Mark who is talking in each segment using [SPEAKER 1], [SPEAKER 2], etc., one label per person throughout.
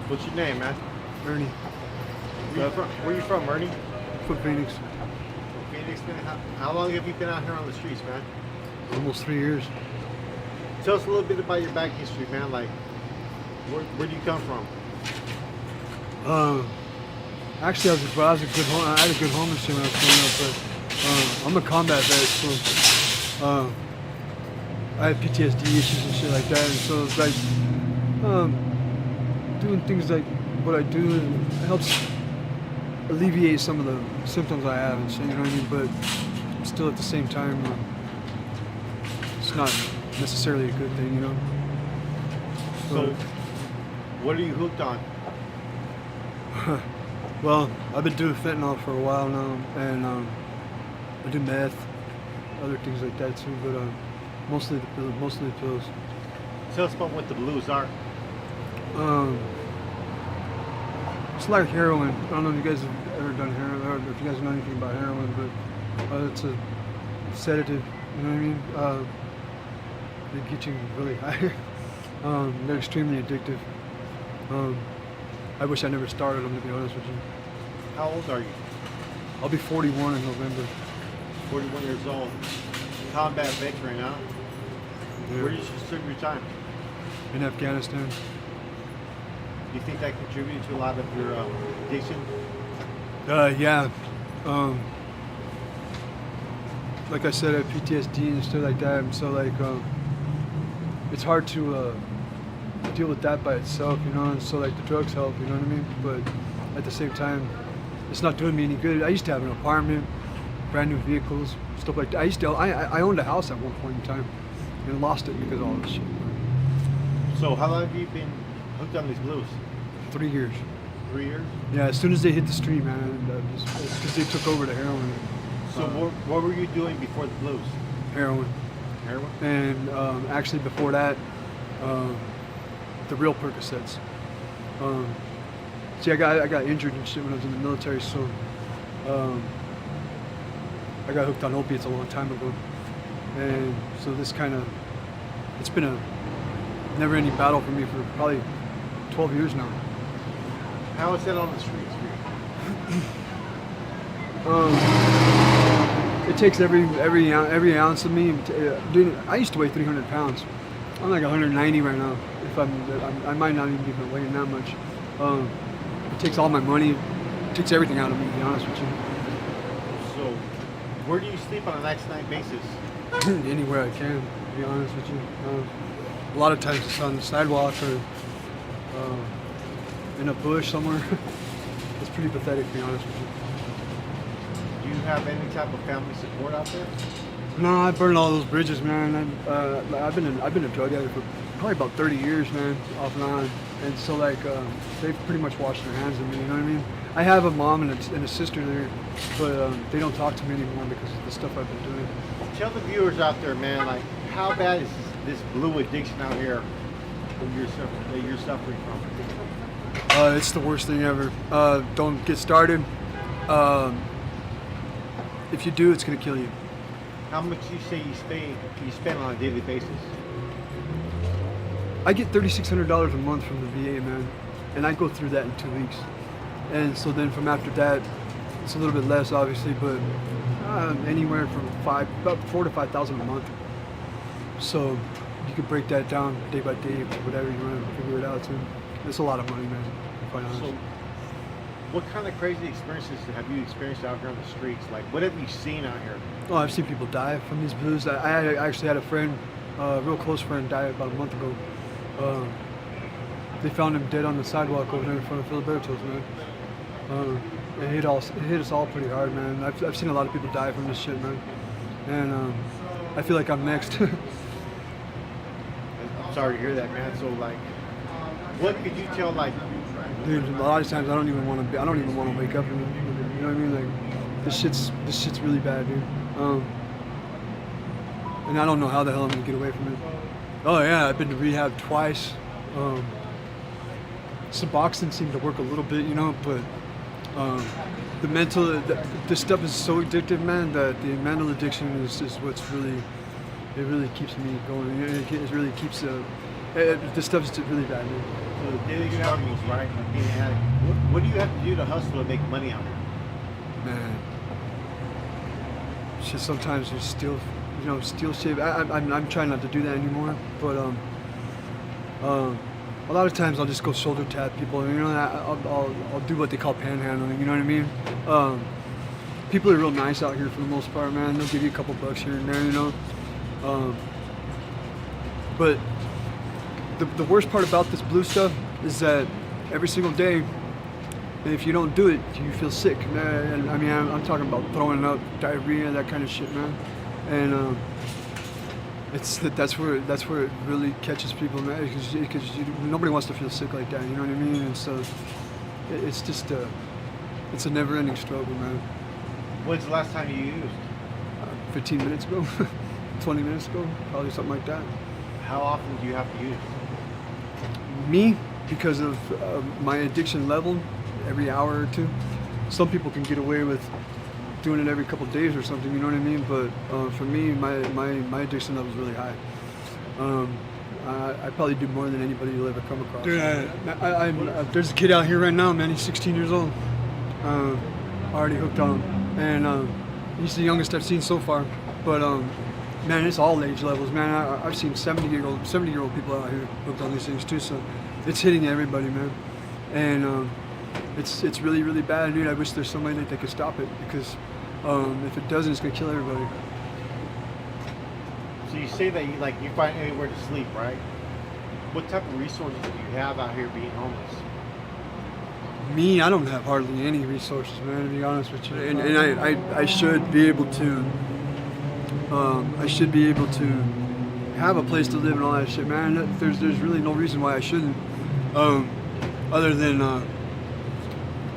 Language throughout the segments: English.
[SPEAKER 1] What's your name, man?
[SPEAKER 2] Ernie.
[SPEAKER 1] Where you from, Ernie?
[SPEAKER 2] From Phoenix.
[SPEAKER 1] Phoenix, man. How long have you been out here on the streets, man?
[SPEAKER 2] Almost 3 years.
[SPEAKER 1] Tell us a little bit about your back history, man. Like, where do you come from?
[SPEAKER 2] Actually, I had a good home and shit when I was growing up, but I'm a combat vet, so I have PTSD issues and shit like that, and so it's like doing things like what I do it helps alleviate some of the symptoms I have and shit, you know what I mean? But still at the same time, it's not necessarily a good thing, you know?
[SPEAKER 1] So what are you hooked on?
[SPEAKER 2] Well, I've been doing fentanyl for a while now, and I do meth, other things like that too, but mostly the pills.
[SPEAKER 1] Tell us about what the blues are.
[SPEAKER 2] It's like heroin. I don't know if you guys have ever done heroin, or if you guys know anything about heroin, but it's a sedative, you know what I mean? They get you really high. They're extremely addictive. I wish I never started them, to be honest with you.
[SPEAKER 1] How old are you?
[SPEAKER 2] I'll be 41 in November.
[SPEAKER 1] 41 years old. Combat veteran, huh?
[SPEAKER 2] Yeah.
[SPEAKER 1] Where did you serve your time?
[SPEAKER 2] In Afghanistan.
[SPEAKER 1] Do you think that contributed to a lot of your addiction?
[SPEAKER 2] Yeah. Like I said, I have PTSD and stuff like that, and so like it's hard to deal with that by itself, you know, and so like the drugs help, you know what I mean? But at the same time, it's not doing me any good. I used to have an apartment, brand new vehicles, stuff like that. I owned a house at one point in time and lost it because of all this shit.
[SPEAKER 1] So how long have you been hooked on these blues?
[SPEAKER 2] 3 years.
[SPEAKER 1] 3 years?
[SPEAKER 2] Yeah, as soon as they hit the street, man, because they took over the heroin.
[SPEAKER 1] So what were you doing before the blues?
[SPEAKER 2] Heroin.
[SPEAKER 1] Heroin?
[SPEAKER 2] And actually before that, the real Percocets. See, I got injured and shit when I was in the military, so I got hooked on opiates a long time ago. And so this it's been a never-ending battle for me for probably 12 years now.
[SPEAKER 1] How is that on the streets for you?
[SPEAKER 2] It takes every ounce of me. Dude, I used to weigh 300 pounds. I'm like 190 right now. I might not even be weighing that much. It takes all my money. It takes everything out of me, to be honest with you.
[SPEAKER 1] So, where do you sleep on a night-to-night basis?
[SPEAKER 2] Anywhere I can, to be honest with you. A lot of times it's on the sidewalk or in a bush somewhere. It's pretty pathetic, to be honest with you.
[SPEAKER 1] Do you have any type of family support out there?
[SPEAKER 2] No, I burned all those bridges, man. I've been a drug addict for probably about 30 years, man, off and on. And so like they've pretty much washed their hands of me. You know what I mean? I have a mom and a sister there, but they don't talk to me anymore because of the stuff I've been doing.
[SPEAKER 1] Tell the viewers out there, man, like how bad is this blue addiction out here that you're suffering from?
[SPEAKER 2] It's the worst thing ever. Don't get started. If you do, it's gonna kill you.
[SPEAKER 1] How much you say you spend on a daily basis?
[SPEAKER 2] I get $3,600 a month from the VA, man, and I go through that in 2 weeks. And so then from after that, it's a little bit less, obviously, but anywhere from about 4,000 to 5,000 a month. So you could break that down day by day, whatever you want to figure it out to. It's a lot of money, man. Quite honest.
[SPEAKER 1] So, what kind of crazy experiences have you experienced out here on the streets? Like, what have you seen out here?
[SPEAKER 2] Oh, I've seen people die from these blues. I actually had a friend, a real close friend, die about a month ago. They found him dead on the sidewalk over there in front of Filiberto's, man. It hit us all pretty hard, man. I've seen a lot of people die from this shit, man. And I feel like I'm next.
[SPEAKER 1] I'm sorry to hear that, man. So, like, what could you tell, like,
[SPEAKER 2] dude? A lot of times I don't even want to wake up. You know what I mean? Like, this shit's really bad, dude. And I don't know how the hell I'm gonna get away from it. Oh yeah, I've been to rehab twice. Suboxone seemed to work a little bit, you know, but this stuff is so addictive, man, that the mental addiction is what's really, it really keeps me going. It really keeps This stuff's just really bad, man.
[SPEAKER 1] So the daily struggles, right? Like being an addict. What do you have to do to hustle to make money out here?
[SPEAKER 2] Man, it's just sometimes you steal, steal shit. I'm trying not to do that anymore, but a lot of times I'll just go shoulder tap people. I'll do what they call panhandling. You know what I mean? People are real nice out here for the most part, man. They'll give you a couple bucks here and there, But the worst part about this blue stuff is that every single day, if you don't do it, you feel sick. Man. I mean, I'm talking about throwing up, diarrhea, that kind of shit, man. And that's where it really catches people, man. Because nobody wants to feel sick like that. You know what I mean? And so it's just it's a never-ending struggle, man.
[SPEAKER 1] When's the last time you used?
[SPEAKER 2] 15 minutes ago, 20 minutes ago, probably something like that.
[SPEAKER 1] How often do you have to use?
[SPEAKER 2] Me, because of my addiction level, every hour or two. Some people can get away with doing it every couple of days or something, you know what I mean? But for me, my addiction level is really high. I probably do more than anybody you'll ever come across. Dude, there's a kid out here right now, man. He's 16 years old. Already hooked on him, and he's the youngest I've seen so far. But man, it's all age levels, man. I've seen 70-year-old people out here hooked on these things too. So it's hitting everybody, man. And it's really, really bad, dude. I wish there's some way that they could stop it, because if it doesn't, it's gonna kill everybody.
[SPEAKER 1] So you say that you find anywhere to sleep, right? What type of resources do you have out here being homeless?
[SPEAKER 2] Me, I don't have hardly any resources, man, to be honest with you. And I should be able to. I should be able to have a place to live and all that shit, man. There's really no reason why I shouldn't. Other than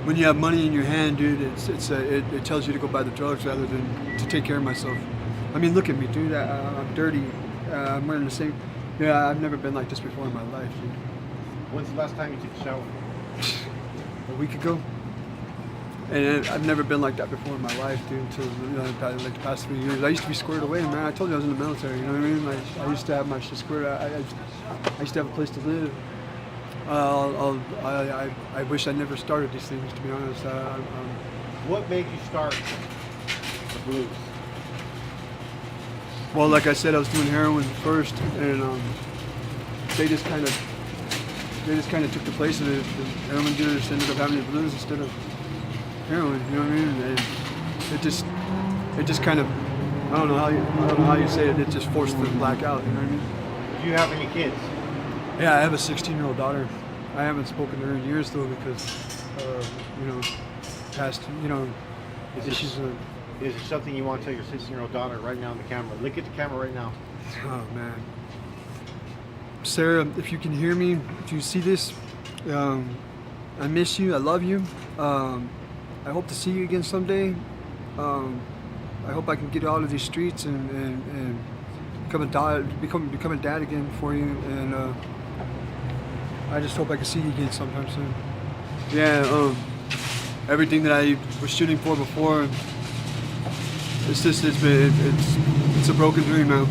[SPEAKER 2] when you have money in your hand, dude, it tells you to go buy the drugs rather than to take care of myself. I mean, look at me, dude. I'm dirty. I'm wearing the same. Yeah, I've never been like this before in my life, dude.
[SPEAKER 1] When's the last time you took a shower?
[SPEAKER 2] A week ago. And I've never been like that before in my life, dude, until probably like the past 3 years. I used to be squared away, man. I told you I was in the military, you know what I mean? Like, I used to have my shit squared. I used to have a place to live. I wish I never started these things, to be honest.
[SPEAKER 1] What made you start the blues?
[SPEAKER 2] Well, like I said, I was doing heroin first, and they just kind of took the place of it. The heroin dealers ended up having the blues instead of heroin, you know what I mean? And it just kind of, I don't know how you say it. It just forced the black out, you know what I mean?
[SPEAKER 1] Do you have any kids?
[SPEAKER 2] Yeah, I have a 16-year-old daughter. I haven't spoken to her in years though, because past issues.
[SPEAKER 1] Is it something you want to tell your 16-year-old daughter right now on the camera? Look at the camera right now.
[SPEAKER 2] Oh man, Sarah, if you can hear me, if you see this, I miss you. I love you. I hope to see you again someday. I hope I can get out of these streets and become a dad again for you. And I just hope I can see you again sometime soon. Yeah. Everything that I was shooting for before, it's a broken dream now.